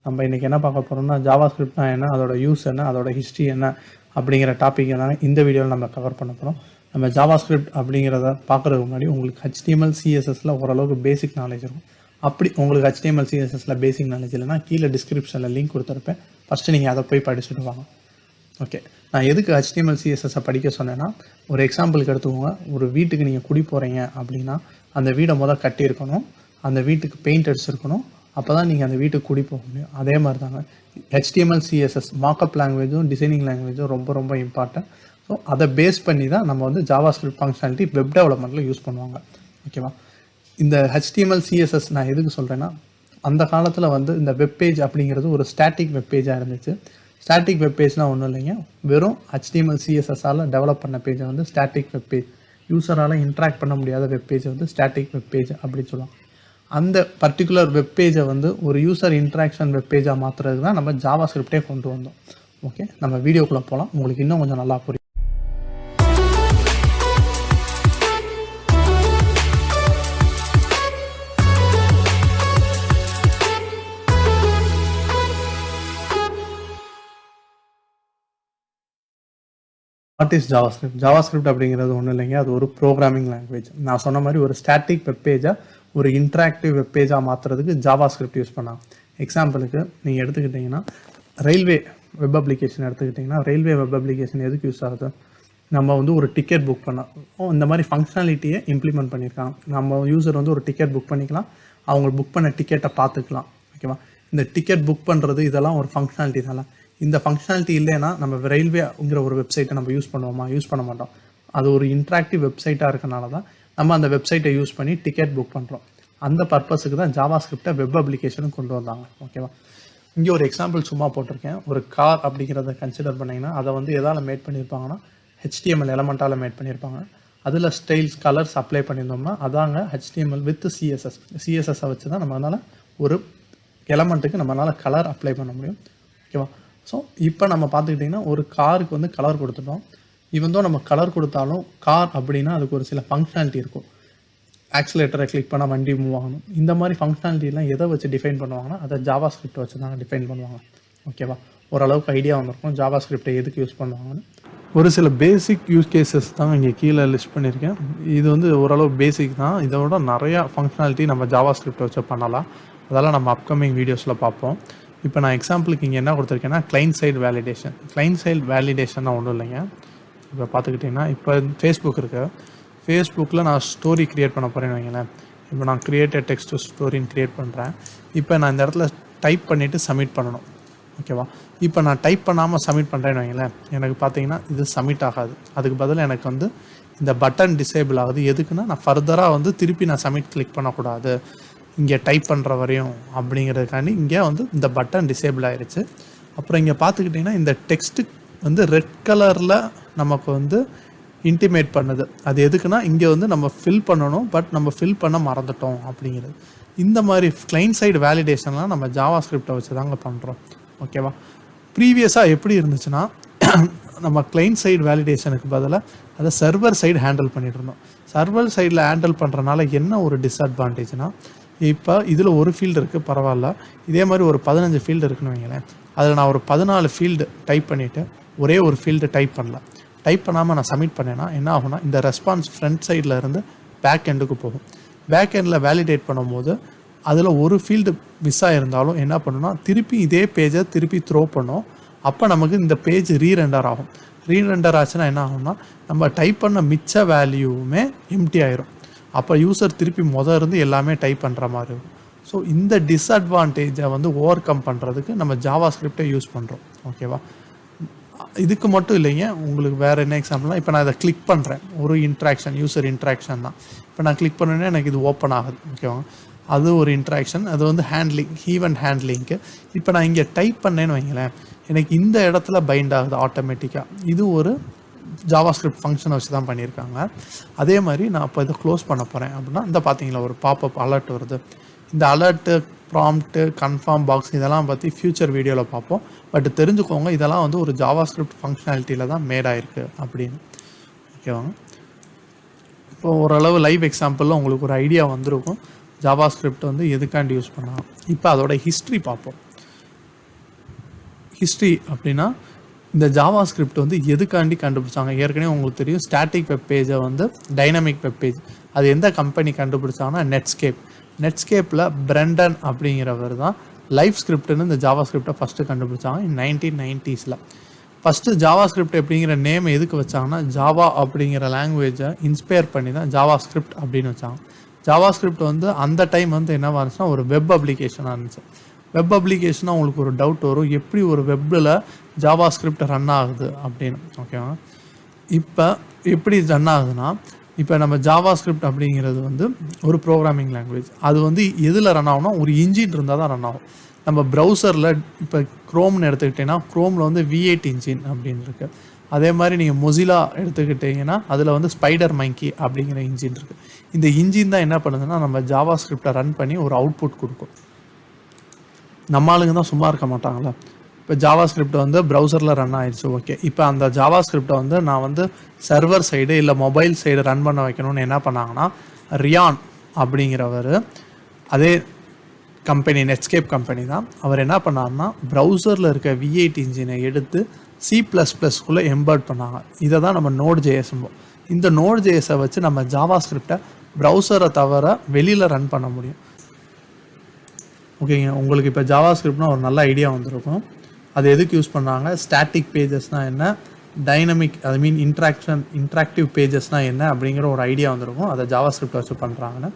நம்ம இன்றைக்கி என்ன பார்க்க போகிறோம்னா ஜாவாஸ்கிரிப்ட்னா என்ன, அதோட யூஸ் என்ன, அதோட ஹிஸ்ட்ரி என்ன அப்படிங்கிற டாபிக் தான் இந்த வீடியோவில் நம்ம கவர் பண்ண போகிறோம். நம்ம ஜாவாஸ்கிரிப்ட் அப்படிங்கிறத பார்க்குறதுக்கு முன்னாடி உங்களுக்கு HTML CSSல ஓரளவுக்கு பேசிக் நாலேஜ் இருக்கும். அப்படி உங்களுக்கு HTML CSSல பேசிக் நாலேஜ் இல்லைனா கீழே டிஸ்கிரிப்ஷனில் லிங்க் கொடுத்துருப்பேன். ஃபஸ்ட்டு நீங்கள் அதை போய் படிச்சுட்டு வாங்க. ஓகே, நான் எதுக்கு HTML CSSை படிக்க சொன்னேன்னா, ஒரு எக்ஸாம்பிளுக்கு எடுத்துக்கோங்க. ஒரு வீட்டுக்கு நீங்கள் குடி போகிறீங்க அப்படின்னா அந்த வீடை கட்டியிருக்கணும், அந்த வீட்டுக்கு பெயிண்ட் அடிச்சிருக்கணும், அப்போ தான் நீங்கள் அந்த வீட்டுக்கு குடி போக முடியும். அதே மாதிரி தாங்க HTML CSS மார்க்அப் லாங்குவேஜும் டிசைனிங் லாங்குவேஜும் ரொம்ப ரொம்ப இம்பார்ட்டன்ட். ஸோ அதை பேஸ் பண்ணி தான் நம்ம ஜாவாஸ்கிரிப்ட் ஃபங்க்ஷனாலிட்டி வெப் டெவலப்மெண்ட்டில் யூஸ் பண்ணுவாங்க. ஓகேவா? இந்த HTML CSS நான் எதுக்கு சொல்கிறேன்னா, அந்த காலத்தில் இந்த வெப் பேஜ் அப்படிங்கிறது ஒரு ஸ்டாட்டிக் வெப் பேஜாக இருந்துச்சு. ஸ்டாட்டிக் வெப் பேஜ்னால் ஒன்றும் இல்லைங்க, வெறும் HTML CSSஆல் டெவலப் பண்ண பேஜை ஸ்டாட்டிக் வெப் பேஜ், யூஸரால் இன்ட்ராக்ட் பண்ண முடியாத வெப் பேஜை ஸ்டாட்டிக் வெப் பேஜ் அப்படின்னு சொல்லுவாங்க. அந்த பர்டிகுலர் வெப் பேஜை ஒரு யூசர் இன்ட்ராக்ஷன் வெப் பேஜாக மாற்றுறதுக்கு தான் நம்ம ஜாவாஸ்கிரிப்டே கொண்டு வந்தோம். ஓகே, நம்ம வீடியோக்குள்ளே போகலாம், உங்களுக்கு இன்னும் கொஞ்சம் நல்லா புரியும். What is JavaScript? ஜாவாஸ்கிரிப்ட் அப்படிங்கிறது ஒன்றும் இல்லைங்க, அது ஒரு ப்ரோக்ராமிங் லாங்குவேஜ். நான் சொன்ன மாதிரி ஒரு ஸ்டாட்டிக் வெப் பேஜாக ஒரு இன்ட்ராக்டிவ் வெப் பேஜாக மாற்றுறதுக்கு ஜாவாஸ்கிரிப்ட் யூஸ் பண்ணாங்க. எக்ஸாம்பிளுக்கு நீங்கள் எடுத்துக்கிட்டிங்கன்னா ரயில்வே வெப் அப்ளிகேஷன் எடுத்துக்கிட்டிங்கன்னா, ரயில்வே வெப் அப்ளிகேஷன் எதுக்கு யூஸ் ஆகுது? நம்ம ஒரு டிக்கெட் புக் பண்ணோம், இந்த மாதிரி ஃபங்க்ஷனாலிட்டியை இம்ப்ளிமெண்ட் பண்ணியிருக்காங்க. நம்ம யூசர் ஒரு டிக்கெட் புக் பண்ணிக்கலாம், அவங்க புக் பண்ண டிக்கெட்டை பார்த்துக்கலாம். ஓகேவா? இந்த டிக்கெட் புக் பண்ணுறது இதெல்லாம் ஒரு ஃபங்க்ஷனாலிட்டி தானே. இந்த ஃபங்க்ஷனாலிட்டி இல்லைன்னா நம்ம ரயில்வேங்கிற ஒரு வெப்சைட்டை நம்ம யூஸ் பண்ணுவோமா? யூஸ் பண்ண மாட்டோம். அது ஒரு இன்ட்ராக்டிவ் வெப்சைட்டாக இருக்கனால தான் நம்ம அந்த வெப்சைட்டை யூஸ் பண்ணி டிக்கெட் புக் பண்ணுறோம். அந்த பர்பஸுக்கு தான் ஜாவாஸ்கிரிப்டை வெப் அப்ளிகேஷனும் கொண்டு வந்தாங்க. ஓகேவா? இங்கே ஒரு எக்ஸாம்பிள் சும்மா போட்டிருக்கேன். ஒரு கார் அப்படிங்கிறத கன்சிடர் பண்ணிங்கன்னா அதை எதால் மேட் பண்ணியிருப்பாங்கன்னா HTML எலமெண்ட்டால் மேட் பண்ணியிருப்பாங்க. அதில் ஸ்டைல்ஸ் கலர்ஸ் அப்ளை பண்ணியிருந்தோம்னா அதாங்க HTML வித் சிஎஸ்எஸ்ஸை வச்சு தான் நம்மளால் ஒரு எலமெண்ட்டுக்கு நம்மளால் கலர் அப்ளை பண்ண முடியும். ஓகேவா? ஸோ இப்போ நம்ம பார்த்துக்கிட்டிங்கன்னா ஒரு காருக்கு கலர் கொடுத்துட்டோம். இவன் நம்ம கலர் கொடுத்தாலும் கார் அப்படின்னா அதுக்கு ஒரு சில ஃபங்க்ஷனாலிட்டி இருக்கும். ஆக்சிலேட்டரை கிளிக் பண்ணால் வண்டி மூவ் ஆகணும். இந்த மாதிரி ஃபங்க்ஷனாலிட்டிலாம் எதை வச்சு டிஃபைன் பண்ணுவாங்கன்னா அதை ஜாவாஸ்கிரிப்ட் வச்சு தான் டிஃபைன் பண்ணுவாங்க. ஓகேவா? ஓரளவுக்கு ஐடியா வந்திருக்கும் ஜாவாஸ்கிரிப்டை எதுக்கு யூஸ் பண்ணுவாங்கன்னு. ஒரு சில பேசிக் யூஸ் கேசஸ் தான் இங்கே கீழே லிஸ்ட் பண்ணியிருக்கேன். இது ஓரளவு பேசிக் தான். இதோட நிறையா ஃபங்க்ஷனாலிட்டி நம்ம ஜாவாஸ்கிரிப்டை வச்சு பண்ணலாம். அதெல்லாம் நம்ம அப்கமிங் வீடியோஸில் பார்ப்போம். இப்போ நான் எக்ஸாம்பிளுக்கு இங்கே என்ன கொடுத்துருக்கேன்னா, client side validation. Client side வேலிடேஷன்னா ஒன்றும் இல்லைங்க. இப்போ பார்த்துக்கிட்டிங்கன்னா, இப்போ ஃபேஸ்புக் இருக்குது. ஃபேஸ்புக்கில் நான் ஸ்டோரி க்ரியேட் பண்ண போகிறேன்னு வைங்களேன். இப்போ நான் கிரியேட்டட் டெக்ஸ்ட் ஸ்டோரின்னு க்ரியேட் பண்ணுறேன். இப்போ நான் இந்த இடத்துல டைப் பண்ணிவிட்டு சப்மிட் பண்ணணும். ஓகேவா? இப்போ நான் டைப் பண்ணாமல் சப்மிட் பண்ணுறேன்னு வைங்களேன், எனக்கு பார்த்தீங்கன்னா இது சப்மிட் ஆகாது. அதுக்கு பதில் எனக்கு இந்த பட்டன் டிசேபிள் ஆகுது. எதுக்குன்னா, நான் ஃபர்தராக திருப்பி நான் சப்மிட் கிளிக் பண்ணக்கூடாது இங்கே டைப் பண்ணுற வரையும் அப்படிங்கிறதுக்காண்டி இங்கே இந்த பட்டன் டிசேபிள் ஆகிடுச்சு. அப்புறம் இங்கே பார்த்துக்கிட்டிங்கன்னா இந்த டெக்ஸ்ட்டு ரெட் கலரில் நமக்கு இன்டிமேட் பண்ணுது. அது எதுக்குன்னா, இங்கே நம்ம ஃபில் பண்ணணும், பட் நம்ம ஃபில் பண்ண மறந்துட்டோம் அப்படிங்கிறது. இந்த மாதிரி கிளைண்ட் சைடு வேலிடேஷன்லாம் நம்ம ஜாவாஸ்கிரிப்டை வச்சு தாங்க பண்ணுறோம். ஓகேவா? ப்ரீவியஸாக எப்படி இருந்துச்சுன்னா, நம்ம கிளைண்ட் சைடு வேலிடேஷனுக்கு பதிலாக அதை சர்வர் சைடு ஹேண்டில் பண்ணிட்டு இருந்தோம். சர்வர் சைடில் ஹேண்டில் பண்ணுறதுனால என்ன ஒரு டிஸ்அட்வான்டேஜ்னால், இப்போ இதில் ஒரு ஃபீல்டு இருக்குது, பரவாயில்ல. இதே மாதிரி ஒரு 15 ஃபீல்டு இருக்குன்னு வைங்களேன். அதில் நான் ஒரு 14 ஃபீல்டு டைப் பண்ணிவிட்டு ஒரே ஒரு ஃபீல்டு டைப் பண்ணல. டைப் பண்ணாமல் நான் சப்மிட் பண்ணேன்னா என்ன ஆகும்னா, இந்த ரெஸ்பான்ஸ் ஃப்ரண்ட் சைடில் இருந்து பேக் எண்டுக்கு போகும். பேக் எண்டில் வேலிடேட் பண்ணும்போது அதில் ஒரு ஃபீல்டு மிஸ் ஆகிருந்தாலும் என்ன பண்ணுன்னா, திருப்பி இதே பேஜை திருப்பி த்ரோ பண்ணோம். அப்போ நமக்கு இந்த பேஜ் ரீரெண்டர் ஆகும். ரீரெண்டர் ஆச்சுன்னா என்ன ஆகும்னா, நம்ம டைப் பண்ண மிச்ச வேல்யூவுமே எம்டி ஆயிரும். அப்போ யூசர் திருப்பி இருந்து எல்லாமே டைப் பண்ணுற மாதிரி இருக்கும். ஸோ இந்த டிஸ்அட்வான்டேஜை ஓவர் கம் பண்ணுறதுக்கு நம்ம ஜாவாஸ்கிரிப்டை யூஸ் பண்ணுறோம். ஓகேவா? இதுக்கு மட்டும் இல்லைங்க, உங்களுக்கு வேறு என்ன எக்ஸாம்பிள்னா, இப்போ நான் இதை கிளிக் பண்ணுறேன், ஒரு இன்ட்ராக்ஷன், யூசர் இன்ட்ராக்ஷன் தான். இப்போ நான் கிளிக் பண்ணேன்னா எனக்கு இது ஓப்பன் ஆகுது. ஓகேவா? அது ஒரு இன்ட்ராக்ஷன். அது ஹேண்ட்லிங், ஈவெண்ட் ஹேண்ட்லிங்க்கு. இப்போ நான் இங்கே டைப் பண்ணேன்னு வைங்களேன், எனக்கு இந்த இடத்துல பைண்ட் ஆகுது ஆட்டோமேட்டிக்காக. இது ஒரு ஜாவாஸ்கிரிப்ட் ஃபங்க்ஷனை வச்சு தான் பண்ணியிருக்காங்க. அதே மாதிரி நான் இப்போ இதை க்ளோஸ் பண்ண போகிறேன் அப்படின்னா, இந்த பார்த்தீங்களா ஒரு பாப்அப் அலர்ட் வருது. இந்த அலர்ட்டு, ப்ராம்ப்ட்டு, கன்ஃபார்ம் பாக்ஸ் இதெல்லாம் பற்றி ஃபியூச்சர் வீடியோவில் பார்ப்போம். பட் தெரிஞ்சுக்கோங்க, இதெல்லாம் ஒரு ஜாவாஸ்கிரிப்ட் ஃபங்க்ஷனாலிட்டியில் தான் மேட் ஆகிருக்கு அப்படின்னு. ஓகேவாங்க? இப்போ ஓரளவு லைவ் எக்ஸாம்பிளில் உங்களுக்கு ஒரு ஐடியா வந்திருக்கும் ஜாவாஸ்கிரிப்ட் எதுக்காண்டி யூஸ் பண்ணலாம். இப்போ அதோட ஹிஸ்ட்ரி பார்ப்போம். ஹிஸ்ட்ரி அப்படின்னா இந்த JavaScript வந்து எதுக்காண்டி கண்டுபிடிச்சாங்க? ஏற்கனவே உங்களுக்கு தெரியும் ஸ்டாட்டிக் வெப் பேஜை வந்து டைனமிக் வெப் பேஜ். அது எந்த கம்பெனி கண்டுபிடிச்சாங்கன்னா நெட்ஸ்கேப்பில் பிரெண்டன் அப்படிங்கிறவர் தான் லைஃப் ஸ்கிரிப்ட்னு இந்த JavaScriptை ஃபஸ்ட்டு கண்டுபிடிச்சாங்க 1990s. ஃபஸ்ட்டு JavaScript அப்படிங்கிற நேம் எதுக்கு வச்சாங்கன்னா ஜாவா அப்படிங்கிற லாங்குவேஜை இன்ஸ்பயர் பண்ணி தான் JavaScript அப்படின்னு வச்சாங்க. JavaScript வந்து அந்த டைம் வந்து என்னவா இருந்துச்சுன்னா ஒரு வெப் அப்ளிகேஷனாக இருந்துச்சு. வெப் அப்ளிகேஷனாக உங்களுக்கு ஒரு டவுட் வரும், எப்படி ஒரு வெப்பில் JavaScript ரன் ஆகுது அப்படின்னு. ஓகேவா? இப்போ எப்படி ரன் ஆகுதுன்னா, இப்போ நம்ம JavaScript அப்படிங்கிறது வந்து ஒரு ப்ரோக்ராமிங் லாங்குவேஜ். அது வந்து எதில் ரன் ஆகும்னா ஒரு இன்ஜின் இருந்தால் தான் ரன் ஆகும். நம்ம ப்ரௌசரில் இப்போ க்ரோம்னு எடுத்துக்கிட்டிங்கன்னா க்ரோமில் வந்து V8 இன்ஜின் அப்படின்னு இருக்குது. அதே மாதிரி நீங்கள் மொசிலா எடுத்துக்கிட்டிங்கன்னா அதில் வந்து ஸ்பைடர் மங்கி அப்படிங்கிற இன்ஜின் இருக்குது. இந்த இன்ஜின் தான் என்ன பண்ணுதுன்னா நம்ம JavaScriptை ரன் பண்ணி ஒரு அவுட்புட் கொடுக்கும். நம்ம ஆளுங்க தான் சும்மா இருக்க மாட்டாங்களா? இப்போ JavaScript வந்து ப்ரௌசரில் ரன் ஆயிடுச்சு. ஓகே, இப்போ அந்த JavaScriptை வந்து நான் வந்து சர்வர் சைடு இல்லை மொபைல் சைடு ரன் பண்ண வைக்கணும்னு என்ன பண்ணாங்கன்னா ரியான் அப்படிங்கிறவர், அதே கம்பெனி நெட்ஸ்கேப் கம்பெனி தான், அவர் என்ன பண்ணார்னா ப்ரௌசரில் இருக்க V8 இன்ஜினை எடுத்து C++க்குள்ளே எம்பர்ட் பண்ணாங்க. இதை தான் நம்ம Node.js. இந்த Node.js-ஐ வச்சு நம்ம JavaScriptை ப்ரௌசரை தவிர வெளியில் ரன் பண்ண முடியும். ஓகேங்க, உங்களுக்கு இப்போ JavaScriptனா ஒரு நல்ல ஐடியா வந்திருக்கும். அது எதுக்கு யூஸ் பண்ணாங்க, ஸ்டாட்டிக் பேஜஸ்னால் என்ன, டைனமிக் ஐ மீன் இன்ட்ராக்டிவ் பேஜஸ்னால் என்ன அப்படிங்கிற ஒரு ஐடியா வந்திருக்கும். அதை JavaScript வச்சு பண்ணுறாங்கன்னு.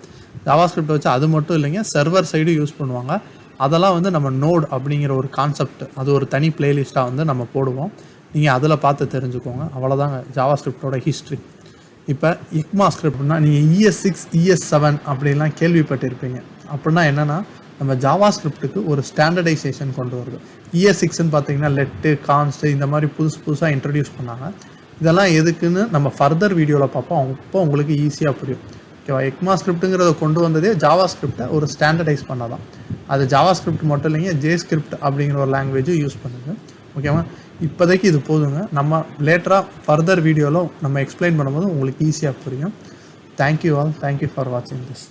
JavaScript வச்சு அது மட்டும் இல்லைங்க, சர்வர் சைடு யூஸ் பண்ணுவாங்க. அதெல்லாம் வந்து நம்ம நோட் அப்படிங்கிற ஒரு கான்செப்ட், அது ஒரு தனி பிளேலிஸ்ட்டாக வந்து நம்ம போடுவோம். நீங்கள் அதில் பார்த்து தெரிஞ்சுக்கோங்க. அவ்வளோதாங்க JavaScriptோட ஹிஸ்ட்ரி. இப்போ ECMAScriptனா நீங்கள் ES6 ES7 அப்படின்லாம் கேள்விப்பட்டிருப்பீங்க. அப்படின்னா என்னென்னா நம்ம JavaScriptக்கு ஒரு ஸ்டாண்டர்டைசேஷன் கொண்டு வருது. ES6ன்னு பார்த்தீங்கன்னா லெட்டு கான்ஸ்ட்டு இந்த மாதிரி புதுசாக இன்ட்ரடியூஸ் பண்ணாங்க. இதெல்லாம் எதுக்குன்னு நம்ம ஃபர்தர் வீடியோவில் பார்ப்போம். அப்போ உங்களுக்கு ஈஸியாக புரியும். ஓகேவா? ECMAScriptங்கிறத கொண்டு வந்ததே JavaScriptை ஒரு ஸ்டாண்டர்டைஸ் பண்ணதான். அது JavaScript மட்டும் இல்லைங்க, JScript அப்படிங்கிற ஒரு லாங்குவேஜும் யூஸ் பண்ணுது. ஓகேவா? இப்போதைக்கு இது போதுங்க. நம்ம லேட்டராக ஃபர்தர் வீடியோவில் நம்ம எக்ஸ்பிளைன் பண்ணும்போது உங்களுக்கு ஈஸியாக புரியும். Thank you all. தேங்க்யூ ஃபார் வாட்சிங் திஸ்.